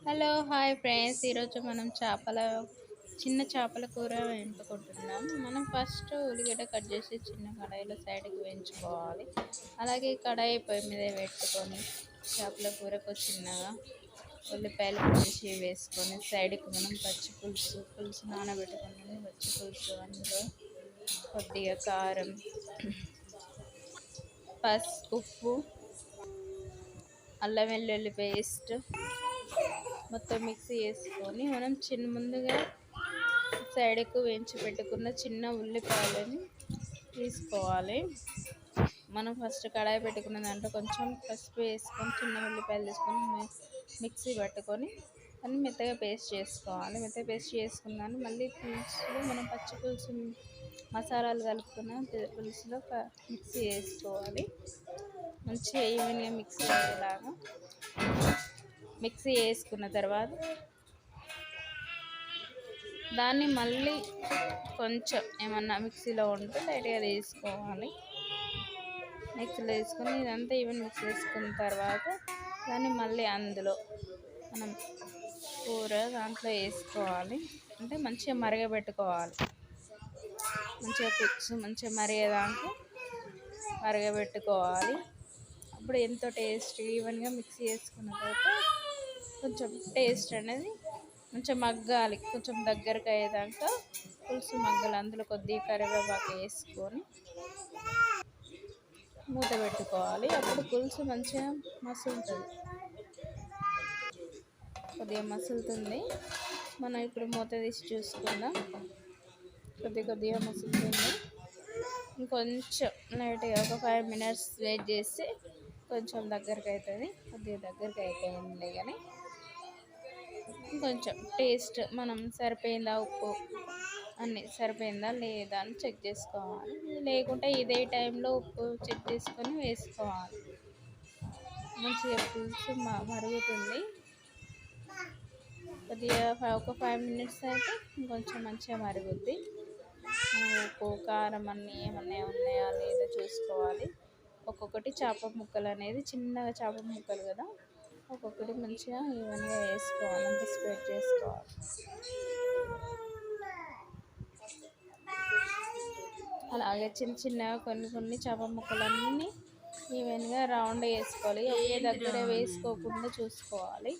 Hello hi friends, ఈరోజు మనం చిన్న చేపల కూర వండుకుంటున్నాం. మనం ఫస్ట్ ఉల్లిగడ్డ కట్ చేసి చిన్న కడాయిలో సైడ్కి వేయించుకోవాలి. అలాగే కడాయి పొయ్యి మీద పెట్టుకొని చేపల కూరకు చిన్నగా ఉల్లిపాయలు వేసి వేసుకొని సైడ్కి మనం పచ్చి పులుసు నానబెట్టుకుని పచ్చి పులుసు అందులో కొద్దిగా కారం, ఉప్పు, అల్లం వెల్లుల్లి పేస్ట్ మొత్తం మిక్సీ వేసుకొని మనం ముందుగా సైడ్కు వేయించి పెట్టుకున్న చిన్న ఉల్లిపాయలని తీసుకోవాలి. మనం ఫస్ట్ కడాయి పెట్టుకున్న దాంట్లో కొంచెం పసుపు వేసుకొని చిన్న ఉల్లిపాయలు తీసుకొని మిక్సీ పట్టుకొని అన్ని మెత్తగా పేస్ట్ చేసుకోవాలి. మెత్తగా పేస్ట్ చేసుకున్నాను. మళ్ళీ పులుసులో మనం పచ్చి పులుసు మసాలాలు కలుపుకున్న పులుసులో మిక్సీ వేసుకోవాలి. మంచిగా ఈవెన్గా మిక్సీ అయ్యేలాగా మిక్సీ వేసుకున్న తర్వాత దాన్ని మళ్ళీ కొంచెం ఏమన్నా మిక్సీలో ఉంటే లైట్గా తీసుకోవాలి. మిక్సీలో తీసుకొని ఇదంతా ఈవెన్ మిక్స్ చేసుకున్న తర్వాత దాన్ని మళ్ళీ అందులో మనం కూర దాంట్లో వేసుకోవాలి. అంటే మంచిగా మరగబెట్టుకోవాలి. మంచిగా పులుసు మంచిగా మరిగేదాకా మరగబెట్టుకోవాలి. అప్పుడు ఎంతో టేస్ట్ ఈవెన్గా మిక్సీ చేసుకున్న తర్వాత కొంచెం టేస్ట్ అనేది కొంచెం మగ్గాలి. కొంచెం దగ్గరకు అయ్యేదాకా పులుసు మగ్గాలి. అందులో కొద్దిగా కరివేపాకు వేసుకొని మూత పెట్టుకోవాలి. అప్పుడు పులుసు మంచిగా మసులుతుంది. కొద్దిగా మసులుతుంది. మనం ఇప్పుడు మూత తీసి చూసుకుందాం. కొద్దిగా మసులుతుంది. ఇంకొంచెం లైట్గా ఒక 5 minutes వెయిట్ చేస్తే కొంచెం దగ్గరకు అవుతుంది. కొద్దిగా దగ్గరకు అయిపోయింది. కానీ కొంచెం టేస్ట్ మనం సరిపోయిందా, ఉప్పు అన్నీ సరిపోయిందా లేదా అని చెక్ చేసుకోవాలి. లేకుంటే ఇదే టైంలో ఉప్పు చెక్ చేసుకొని వేసుకోవాలి. మంచిగా పులుసు మరుగుతుంది. కొద్దిగా ఒక 5 minutes అయితే ఇంకొంచెం మంచిగా మరుగుద్ది. ఉప్పు కారం అన్నీ ఏమన్నా ఉన్నాయా లేదా చూసుకోవాలి. ఒక్కొక్కటి చేప ముక్కలు అనేది చిన్నగా చేప ముక్కలు కదా, ఒక్కొక్కటి మంచిగా ఈవెన్గా వేసుకోవాలి. అంతా స్ప్రెడ్ చేసుకోవాలి. అలాగే చిన్నగా కొన్ని చేప ముక్కలన్నీ ఈవెన్గా రౌండ్ వేసుకోవాలి. ఒకే దగ్గర వేసుకోకుండా చూసుకోవాలి.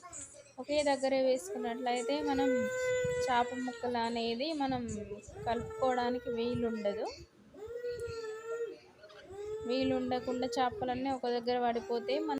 ఒకే దగ్గర వేసుకున్నట్లయితే మనం చేప ముక్కలు అనేది మనం కలుపుకోవడానికి వీలు ఉండకుండా చేపలన్నీ ఒక దగ్గర పడిపోతే